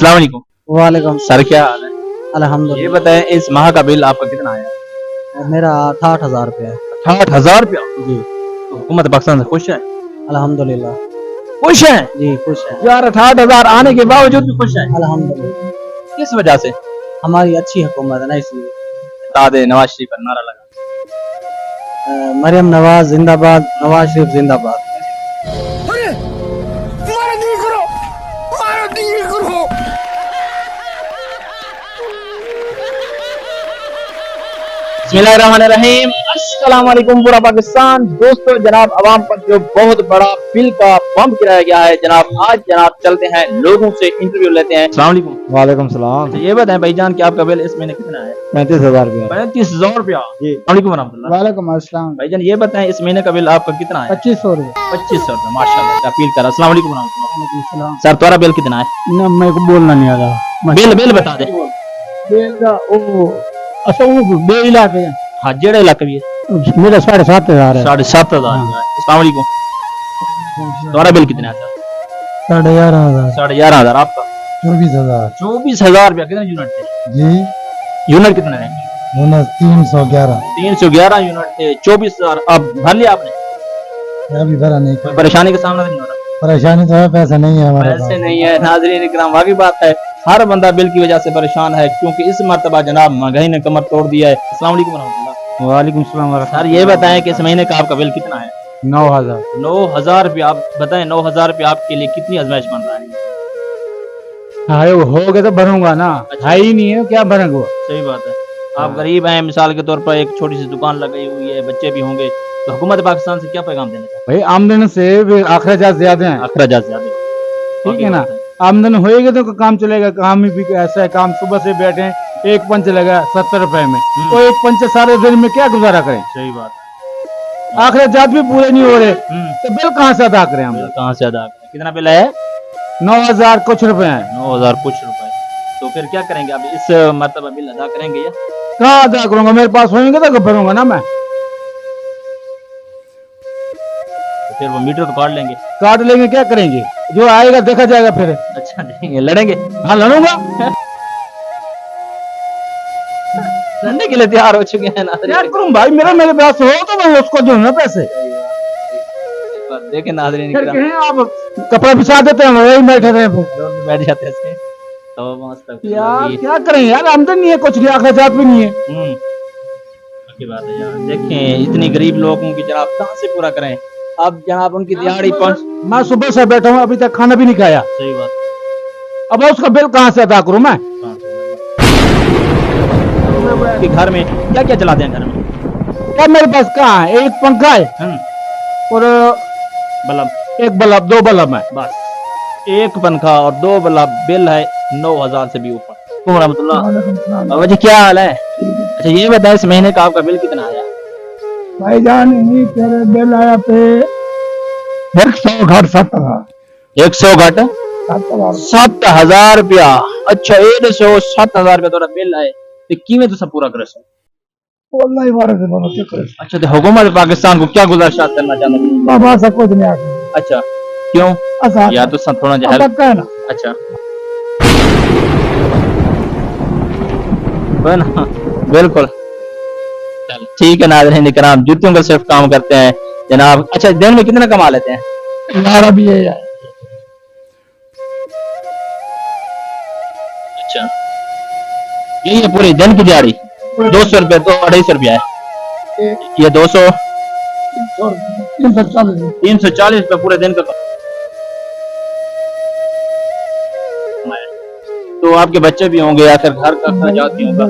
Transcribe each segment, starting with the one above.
अस्सलाम वालेकुम। वालेकुम सर क्या हाल है? ये अल्हम्दुलिल्लाह। बताएं इस माह का बिल आपका कितना आया? मेरा 68,000 रुपया है। 68,000 रुपया। जी तो हुकूमत पाकिस्तान से खुश है? अल्हम्दुलिल्लाह। खुश है जी खुश है यार, 68,000 आने के बावजूद भी खुश है। अल्हम्दुलिल्लाह। किस वजह से? हमारी अच्छी हुकूमत है ना इसलिए। तादे नवाज शरीफ का नारा लगा। मरियम नवाज जिंदाबाद, नवाज शरीफ जिंदाबाद। बिस्मिल्लाहिर्रहमानिर्रहीम। अस्सलाम वालेकुम पूरा पाकिस्तान। दोस्तों, जनाब आवाम पर जो बहुत बड़ा बिल का बम गिराया गया है जनाब, आज जनाब चलते हैं लोगों से इंटरव्यू लेते हैं। अस्सलाम वालेकुम। वालेकुम सलाम। तो ये बताएं भाईजान कि आपका बिल इस महीने कितना है? 35,000 रुपया। 35,000 रुपया। जी वालेकुम रहमतुल्लाह। वालेकुम अस्सलाम। भाईजान ये बताएं इस महीने का बिल आपका कितना है? 2500 रुपया। 2500 रुपया। माशाल्लाह, अपील कर। अस्सलाम वालेकुम रहमतुल्लाह। वालेकुम सलाम। सर तुम्हारा बिल कितना है? ना मेरे को बोलना नहीं आ रहा। बिल बिल बता दे। बिल का ओ अच्छा वो बे इलाके हाँ, जेड़े इलाके भी है। मेरा 7,500 है। 7,500। हाँ। अस्सलाम वालेकुम। तुम्हारा बिल कितना है सर? 11,500। 11,500। आपका? 24,000। 24,000 रुपया। कितने यूनिट थे? जी यूनिट कितने हैं? 311। 311 यूनिट थे। 24,000 अब भर लिया आपने? अभी भरा नहीं। कोई परेशानी का सामना तो नहीं हो रहा? परेशानी तो है, पैसा नहीं है हमारे पास। पैसे नहीं है। नाज़रीन इकराम, वाकई बात है, हर बंदा बिल की वजह से परेशान है क्योंकि इस मर्तबा जनाब महंगाई ने कमर तोड़ दिया है। अस्सलाम वालेकुम रहमतुल्लाह। वालेकुम सलाम। सर ये बताएं कि इस महीने का आपका बिल कितना है? 9,000। 9,000 रुपया। आप बताएं 9,000 रुपया आपके लिए कितनी आजमाइश बन रहा है? हाँ हो गए तो भरूंगा ना। अच्छा। है ही नहीं है, क्या भरूंगा। सही बात है। आप गरीब हैं, मिसाल के तौर पर एक छोटी सी दुकान लगाई हुई है, बच्चे भी होंगे, तो हुकूमत पाकिस्तान से क्या पैगाम देना चाहते भाई आमदनी से अखराजात ज्यादा हैं। हैं? अखराजात ज्यादा। ठीक है ना। आमदनी होएगी तो काम चलेगा। काम भी ऐसा है, काम सुबह से बैठे हैं, एक पंच लगा 70 रुपए में, तो एक पंच सारे दिन में क्या गुजारा करें। सही बात अखराजात भी पूरे नहीं हो रहे, है। तो बिल कहाँ से अदा करें हम। बिल कहाँ से अदा करें? कितना बिल है? 9,000 कुछ रुपए हैं। 9,000 कुछ रुपए। तो फिर क्या करेंगे? अब इस मर्तबा बिल अदा करेंगे या? कहाँ अदा करूंगा, मेरे पास होंगे तो भरूंगा ना मैं। तो फिर वो मीटर तो काट लेंगे। काट लेंगे, क्या करेंगे, जो आएगा देखा जाएगा फिर। अच्छा जी, ये लड़ेंगे? हाँ लड़ूंगा। लड़ने के लिए तैयार हो चुके हैं ना। क्या करूं भाई, मेरे पास हो तो मैं उसको दूं ना पैसे। देखे नाज़रीन फिर इकराम, कहें आप कपड़ा बिछा देते हैं, वही बैठे रहे फिर। रोड पे बैठ जाते हैं तो मस्त है। यार क्या करें यार, आमदनी नहीं है, कुछ नहीं, अखराजात भी नहीं है। की बात है यार। देखें इतनी गरीब लोगों की जनाब कहाँ से पूरा करें? अब जनाब उनकी दिहाड़ी पाँच। मैं सुबह से बैठा हूँ, अभी तक खाना भी नहीं खाया। सही बात। अब उसका बिल कहाँ से अदा करूं मैं। कि घर में क्या क्या चलाते हैं घर में? क्या मेरे पास कहाँ है, एक पंखा है और बल्ब, एक बल्ब, 2 बल्ब है बस। एक पंखा और 2 बल्ब, बिल है 9,000 से भी ऊपर। रहमतुल्लाह। बाबा जी क्या हाल है? अच्छा ये बताएं इस महीने का आपका बिल कितना आया? भाईजान तेरे बिल आया पे 100 घट 7,000। 100 घट 7,000 रुपया। अच्छा 107,000 रुपया तुम्हारा बिल है, तो किमें तो सब पूरा करे सो? अच्छा, तो हुकूमत पाकिस्तान को क्या गुजारिशात करना चाहते हैं? बाबा सब कुछ नहीं आता। अच्छा क्यों? या तो थोड़ा जहल। है ना। अच्छा है ना, बिल्कुल। चल ठीक है नाज़रीन इकराम, जूतियों का सिर्फ काम करते हैं जनाब। अच्छा दिन में कितना कमा लेते हैं? यार अभी ये अच्छा यही है पूरी दिन की दिहाड़ी? 200 रुपये तो 250 रुपया है। ये 200 340 रुपये पूरे दिन का तो आपके बच्चे भी होंगे या फिर घर का खर्च आती होगा।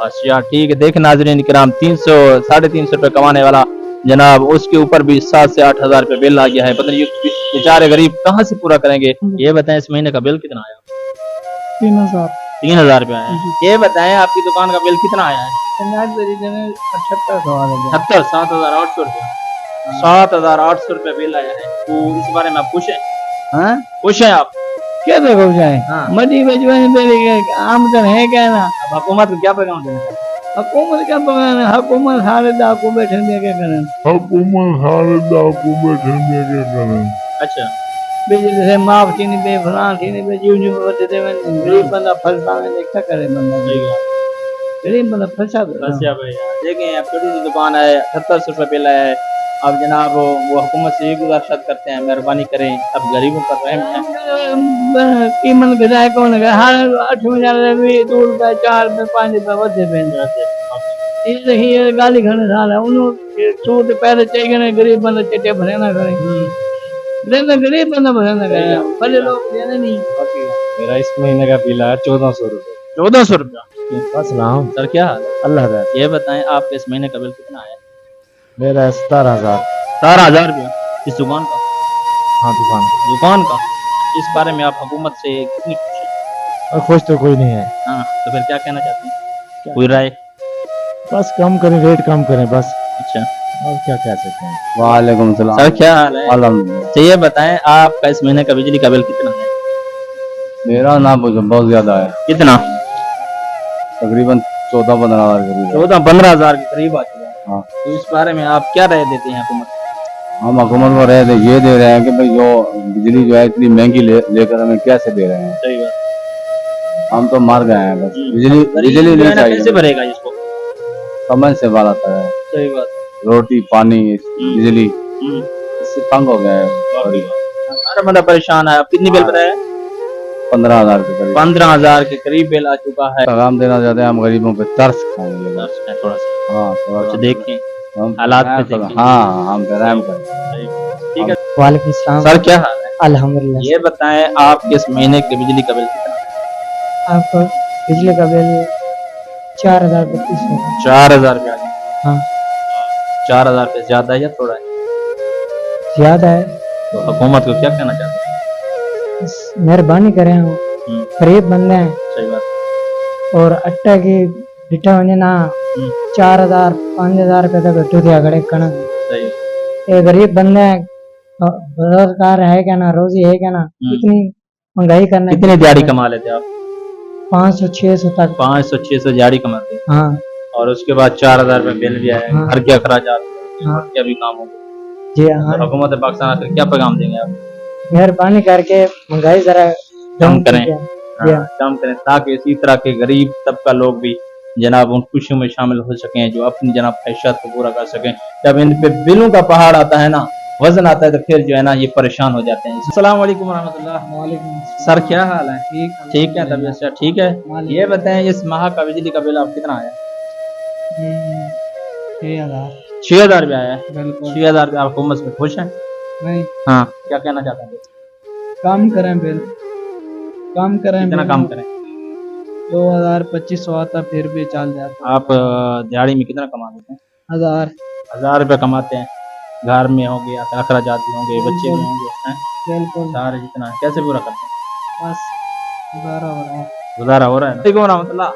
अच्छा ठीक है। देख नाज़रीन इकराम, 300 350 रुपये कमाने वाला जनाब, उसके ऊपर भी 7 से 8,000 रुपये बिल आ गया है। पता नहीं बेचारे गरीब कहाँ से पूरा करेंगे। ये बताएं इस महीने का बिल कितना आया? 3,000। 3,000 रुपया है। ये बताएं आपकी दुकान का बिल कितना आया है? 78 7,800 रुपया। 7,800 रुपया बिल आया है। तो इस बारे में आप खुश हैं? हाँ खुश हैं आप? क्या देखो जाए। हाँ। मदी बजवानी आमदन है क्या ना। अब हुकूमत को क्या पैगाम देना चाहते हैं? हुकूमत का बगाना, हुकूमत हारे डाकू बैठे दे के करें। अच्छा बिजली से माफ थी नहीं पे फलां थी नहीं पे जीव जीव बचते में गरीब बंदा फंसा में क्या करे बंदा गरीब बंदा फंसा अच्छा भैया देखें अब छोटी सी दुकान है 78 रुपये बिल है। अब जनाब वो हुकूमत से ये गुजारिश करते हैं मेहरबानी करें अब गरीबों पर रहम है। कीमत घटाए कौन है हर 8 में भी 2 रुपए 4 रुपए 5 रुपए बढ़ते पे ये गाली खाने साल है उन्होंने सूट पैसे चाहिए ना गरीब बंदा चिट्टे भरे ना करे लेकिन गरीब बंदा भरे ना करे बड़े लोग देने नहीं। मेरा इस महीने का बिल आया 1400 रुपये। 1400 रुपया अस्सलाम सर क्या हाल है? अल्लाह का ये बताएं आपके इस महीने का बिल कितना है? मेरा 17,000। 17,000 रुपया इस दुकान का? हाँ दुकान का इस बारे में आप हुकूमत से कितनी खुश हैं? और खुश तो कोई नहीं है। हाँ तो फिर क्या कहना चाहते हैं कोई राय? बस कम करें रेट कम करें बस अच्छा और क्या कह सकते हैं। वालेकुम सलाम। सर क्या हाल है? अल्हम्दुलिल्लाह। तो ये बताएं आपका इस महीने का बिजली का बिल कितना है? मेरा ना बहुत ज्यादा है कितना? तकरीबन 14-15 हज़ार करीब। 14-15 हजार के करीब आ चुका है। हाँ तो इस बारे में आप क्या राय देते हैं हुकूमत? हम हुकूमत को ये दे रहे हैं कि भाई जो बिजली जो है इतनी महंगी लेकर हमें कैसे दे रहे हैं। सही बात। हम तो मर गए हैं बस बिजली जो नहीं है ना कैसे चाहिए। भरेगा इसको? समझ से बात आता है सही बात। रोटी पानी बिजली इससे तंग हो गया है। सारा बंदा परेशान है। अब कितनी बिल बताया? 15,000 के करीब। 15,000 के करीब बिल आ चुका है। पैगाम देना चाहते हैं हम गरीबों पे तरस खाएंगे। थोड़ा सा हाँ थोड़ा कुछ सा देखें हम हालात पे देखें। हाँ हम रहम करें। ठीक है वालेकुम सलाम। सर क्या हाल है? अल्हम्दुलिल्लाह। ये बताएं आपके इस महीने के बिजली का बिल कितना है? आपको बिजली का बिल 4,025 होगा। 4,000 रुपया। हाँ 4,000 रुपये ज्यादा है या थोड़ा है? ज्यादा है तो हुकूमत को क्या कहना चाहते हैं? बस मेहरबानी करें वो गरीब बंदे हैं सही बात। और अट्टा की डिटा वने ना 4,000-5,000 रुपये तक बैठो थे अगड़े कणक सही ये गरीब बंदे हैं बेरोजगार है क्या ना रोजी है क्या ना इतनी महंगाई करना कितनी दिहाड़ी कमा लेते आप? 500-600 तक 500-600 दिहाड़ी कमाते हैं हाँ और उसके बाद 4,000 रुपये बिल भी आया हाँ। घर के अखराजात हाँ। क्या भी काम हो गए। जी हाँ तो हुकूमत पाकिस्तान आकर क्या पैगाम देंगे आप? मेहरबानी करके महंगाई जरा कम करें। कीजिए। हाँ, कम करें ताकि इसी तरह के गरीब तबका लोग भी जनाब उन खुशियों में शामिल हो सकें जो अपनी जनाब ख्वाहिशात को पूरा कर सकें। जब इन पे बिलों का पहाड़ आता है ना वजन आता है तो फिर जो है ना ये परेशान हो जाते हैं। अस्सलाम वालेकुम रहमतुल्लाह। सर क्या हाल है? ठीक है तबीयत से ठीक है। ये बताएं इस माह का बिजली का बिल आप कितना आया? 6,000 रुपया आया। 6,000 रुपया आप हुकूमत में खुश हैं? नहीं हाँ क्या कहना चाहते हैं? काम करें बिल काम करें कितना काम करें? 2,000-2,500 आता फिर भी चल जाता। आप दिहाड़ी में कितना कमा लेते हैं? 1,000 रुपया कमाते हैं। घर में होंगे या अखराजात भी होंगे बच्चे भी होंगे हैं? बिल्कुल सारे जितना है कैसे पूरा करते हैं? बस गुजारा हो रहा है। गुजारा हो रहा है। वालेकुम रहमतुल्लाह।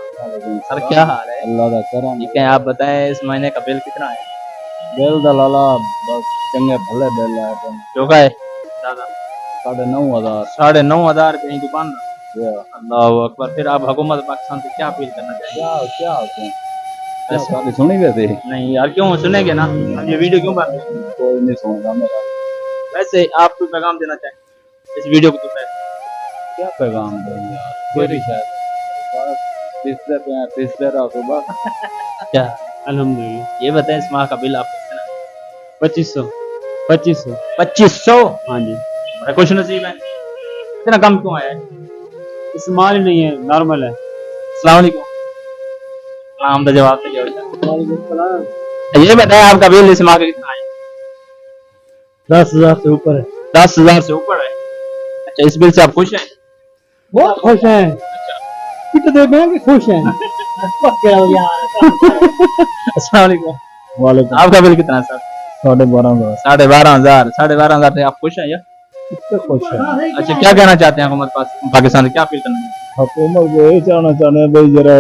सर क्या हाल है? अल्लाह का करम। ठीक है आप बताएं इस महीने का बिल कितना है? बिल दलाला बस चंगे भले बिल है जो का है दादा 9,500। 9,500 रुपये की दुकान का। अल्लाह अकबर। फिर आप हुकूमत पाकिस्तान से क्या अपील करना चाहेंगे? क्या होते हैं क्या सुनी वैसे नहीं यार क्यों सुनेंगे ना हम ये वीडियो क्यों बना रहे हैं? कोई नहीं सुनता मेरा। वैसे आप कोई पैगाम देना चाहें इस वीडियो को? क्या पैगाम देंगे कोई भी शायद तीसरे रात सुबह क्या अल्हम्दुलिल्लाह। ये बताएं इस माह का बिल आपको कितना है? 2500 2500। हाँ जी बड़ा खुश नसीब है। इतना कम क्यों आया है? इस्तेमाल ही नहीं है नॉर्मल है। अस्सलाम वालेकुम। हम तो जवाब से जोड़ते। ये बताएं आपका बिल इस माह का कितना है? 10,000 से ऊपर है। 10,000 से ऊपर है। अच्छा इस बिल से आप खुश हैं? बहुत खुश हैं। कितने देख रहे हैं कि खुश हैं। अस्सलाम वालेकुम। वालेकुम आपका बिल कितना है सर? 12,500। 12,500। 12,500 से आप खुश हैं या? कितने खुश हैं। अच्छा क्या कहना चाहते हैं हुकूमत पाकिस्तान से क्या अपील करना चाहते हैं? हुकूमत को ये कहना चाहते हैं भाई जरा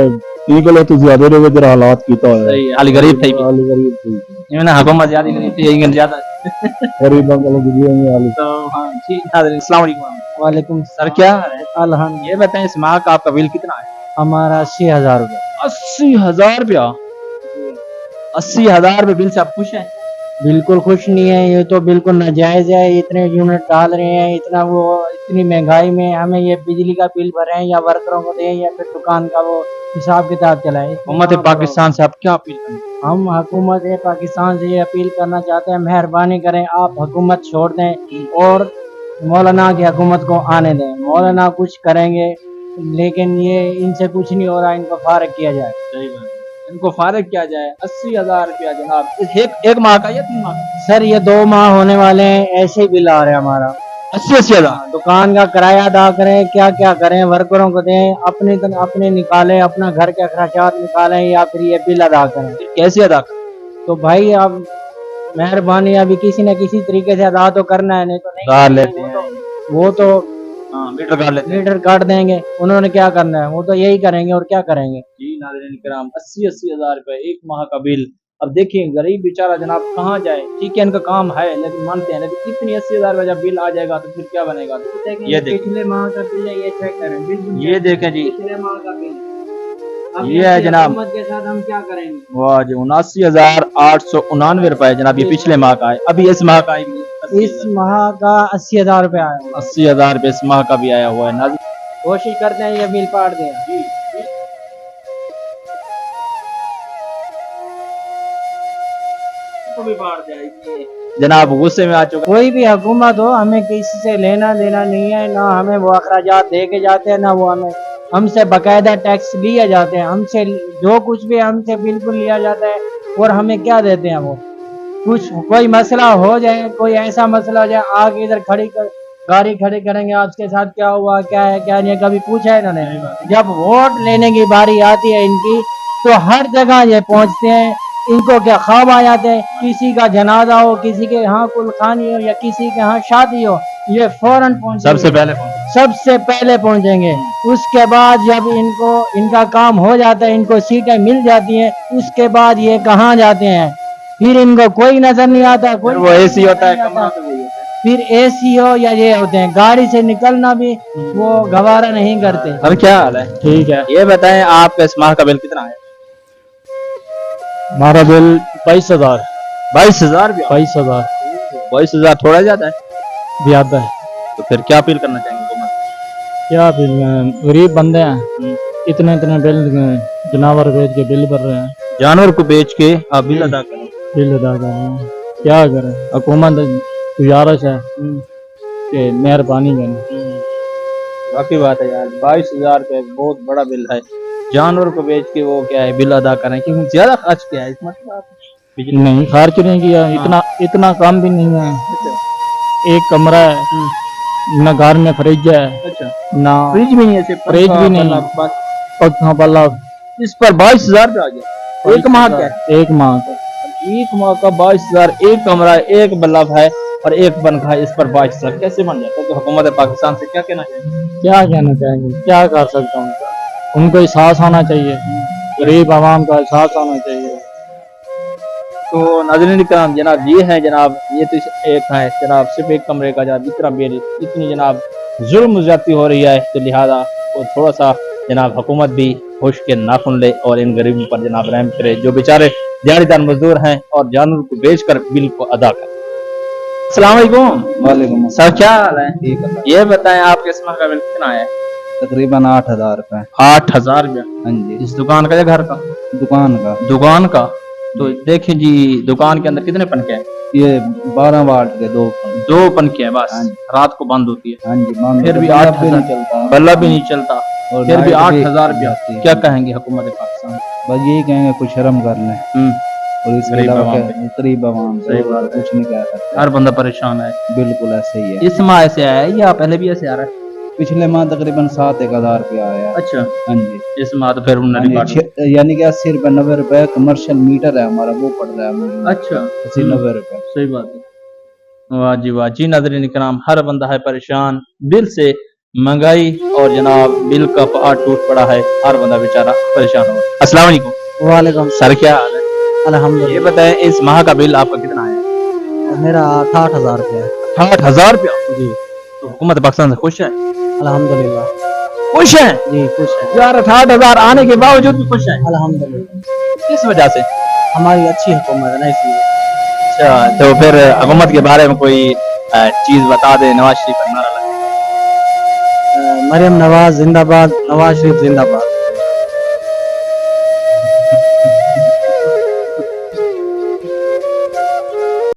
ठीक लो तो ज्यादा रे जरा हालात कीता है सही हाली गरीब थी हाली गरीब थी ये ना हुकूमत ज्यादा गरीब थी ये ज्यादा गरीबों को दुनिया में हाली। तो हाँ जी अस्सलाम वालेकुम। वालेकुम सर क्या है? अल्हम्दुलिल्लाह। ये बताएं इस माह का आपका बिल कितना है? हमारा 80,000 रुपये। 80,000 रुपया। 80,000 रुपये बिल से आप खुश हैं? बिल्कुल खुश नहीं है, ये तो बिल्कुल नाजायज है। इतने यूनिट डाल रहे हैं, इतना वो इतनी महंगाई में हमें ये बिजली का बिल भरें या वर्करों को दें या फिर दुकान का वो हिसाब किताब चलाएं। हुकूमत पाकिस्तान से आप क्या अपील करें? हम हुकूमत पाकिस्तान से ये अपील करना चाहते हैं, मेहरबानी करें आप हुकूमत छोड़ दें और मौलाना की हुकूमत को आने दें। मौलाना कुछ करेंगे लेकिन ये इनसे कुछ नहीं हो रहा, इनको फारिग किया जाए। सही बात है। इनको फारिग किया जाए। 80,000 रुपया जनाब एक माह का या 3 माह का? सर ये 2 माह होने वाले हैं, ऐसे ही बिल आ रहा है हमारा। 80,000 दुकान का किराया अदा करें, क्या क्या करें, वर्करों को दें, अपने निकालें, अपना घर के अखराजात निकालें या फिर ये बिल अदा करें। कैसे अदा करें? तो भाई आप मेहरबानी अभी किसी न किसी तरीके से अदा तो करना है, नहीं तो नहीं कार लेते हैं। वो तो हाँ, मीटर कार लेते हैं। मीटर काट देंगे, उन्होंने क्या करना है, वो तो यही करेंगे और क्या करेंगे। जी नाज़रीन किराम, 80,000 रुपए एक माह का बिल। अब देखिए गरीब बेचारा जनाब कहाँ जाए। ठीक है इनका काम है लेकिन मानते हैं, लेकिन इतनी 80,000 रुपए जब बिल आ जाएगा तो फिर क्या बनेगा? ये देखिए, पिछले माह का बिल है, ये चेक करें बिल। ये देखें जी, पिछले माह का बिल ये है जनाब। हुकूमत के साथ हम क्या करेंगे? वाह जी, 79,899 रुपए जनाब, ये पिछले माह का है। अभी इस माह का है इस माह का 80,000 रुपए आया। 80,000 रुपए इस माह का भी आया हुआ है। नाज़रीन कोशिश करते हैं ये बिल पाट दें। जनाब गुस्से में आ चुका। कोई भी हुकूमत हो, हमें किसी से लेना देना नहीं है, ना हमें वो अखराजात दे के जाते हैं, ना वो हमें हमसे बकायदा टैक्स लिए जाते हैं। हमसे जो कुछ भी हमसे बिल्कुल लिया जाता है और हमें क्या देते हैं वो। कुछ कोई मसला हो जाए, कोई ऐसा मसला हो जाए, आगे इधर गाड़ी खड़ी करेंगे, आपके साथ क्या हुआ, क्या है क्या नहीं, कभी पूछा है इन्होंने? जब वोट लेने की बारी आती है इनकी तो हर जगह ये पहुंचते हैं। इनको क्या ख्वाब आ जाते हैं, किसी का जनाजा हो, किसी के यहाँ कुलखानी हो या किसी के यहाँ शादी हो, ये फौरन सबसे पहले पहुंचेंगे। उसके बाद जब इनका काम हो जाता है, इनको सीटें मिल जाती हैं, उसके बाद ये कहाँ जाते हैं? फिर इनको कोई नजर नहीं आता। कोई वो एसी होता है, कमरा फिर एसी हो या ये होते हैं, गाड़ी से निकलना भी वो गवारा नहीं करते। सर क्या हाल है? ठीक है। ये बताएं आपका इस माह का बिल कितना है? हमारा बिल 22,000। 22,000 भी? 22,000 22,000 थोड़ा ज्यादा है। ज्यादा है। तो फिर क्या अपील करना चाहेंगे हुकूमत? क्या बिल, गरीब बंदे हैं, इतने इतने बिल जनावर बेच के बिल भर रहे हैं। जानवर को बेच के आप बिल अदा करें। बिल अदा कर रहे हैं, क्या करें? हुकूमत गुजारिश है कि मेहरबानी करें। बाकी बात है यार, 22,000 रुपए बहुत बड़ा बिल है। जानवर को बेच के वो क्या है बिल अदा करें, क्योंकि ज्यादा खर्च किया है इसमें। बिजली नहीं खर्च नहीं किया, इतना काम भी नहीं है। एक कमरा है, न घर में फ्रिज है, अच्छा, ना फ्रिज भी नहीं है, सिर्फ फ्रिज भी नहीं, बस। पंखा बल्ब। इस पर 22,000 रुपए आ गया एक माह का? एक माह का। एक माह का 22,000, एक कमरा, एक बल्ब है और एक पंखा है, इस पर 22,000 कैसे बन जाता है? तो हुकूमत पाकिस्तान से क्या कहना चाहिए? क्या कहना चाहेंगे, क्या कर सकता हूँ? उनको एहसास आना चाहिए, गरीब आवाम का एहसास आना चाहिए। तो नाज़रीन किराम जनाब ये है जनाब, ये तो एक है जनाब, सिर्फ एक कमरे का जनाब इतना बिल, इतनी जनाब जुल्म ज्यादती हो रही है। तो लिहाजा वो थोड़ा सा जनाब हुकूमत भी होश के नाखुन ले और इन गरीबों पर जनाब रहम करे, जो बेचारे दिहाड़ीदार मजदूर हैं और जानवर को बेचकर बिल को अदा करें। अस्सलाम वालेकुम। वालेकुम सर क्या हाल है? ठीक है। ये बताएं आपके इस माह का बिल कितना है? तकरीबन 8,000 रुपए। 8,000 रुपया? हाँ जी। इस दुकान का या घर का? दुकान का। दुकान का। तो देखिए जी दुकान के अंदर कितने पंखे हैं? ये 12 वाट के 2 पंखे हैं बस। हाँ जी। रात को बंद होती है। हाँ जी। मान फिर भी बल्ब 8,000 नहीं चलता, बल्ब भी नहीं चलता, और फिर भी लाइट 8,000 रुपया। आती है। क्या कहेंगे हुकूमत पाकिस्तान? बस यही कहेंगे कुछ शर्म कर लें और इसके गरीब अलावा आवाम गरीब आवाम सही बात है। कुछ नहीं कह सकते। हर बंदा परेशान है। बिल्कुल ऐसे ही है। इस माह ऐसे आया है या पहले भी ऐसे आ रहा है? पिछले माह तकरीबन 7-1,000 रुपया आया। अच्छा, हाँ जी। इस माह तो फिर यानी कि 80 रुपए 90 रुपए कमर्शियल मीटर है हमारा, वो पड़ रहा है हमें। अच्छा, 80-90 रुपए। सही बात है। वाह जी वाह जी नाज़रीन किराम, हर बंदा है परेशान बिल से, महंगाई और जनाब बिल का पहाड़ टूट पड़ा है, हर बंदा बेचारा परेशान हो। अस्सलाम वालेकुम। वालेकुम सर क्या हाल है? अल्हम्दुलिल्लाह। ये बताएं इस माह का बिल आपका कितना है? मेरा 68,000 रुपया। 68,000 रुपया जी। तो हुकूमत पाकिस्तान से खुश है? अल्हम्दुलिल्लाह खुश है जी, खुश है यार। 68,000 आने के बावजूद भी खुश है? अल्हम्दुलिल्लाह। किस वजह से? हमारी अच्छी हुकूमत है ना, इसलिए। अच्छा, तो फिर हुकूमत के बारे में कोई चीज बता दे। नवाज शरीफ का नारा लगा। मरियम नवाज जिंदाबाद, नवाज शरीफ जिंदाबाद।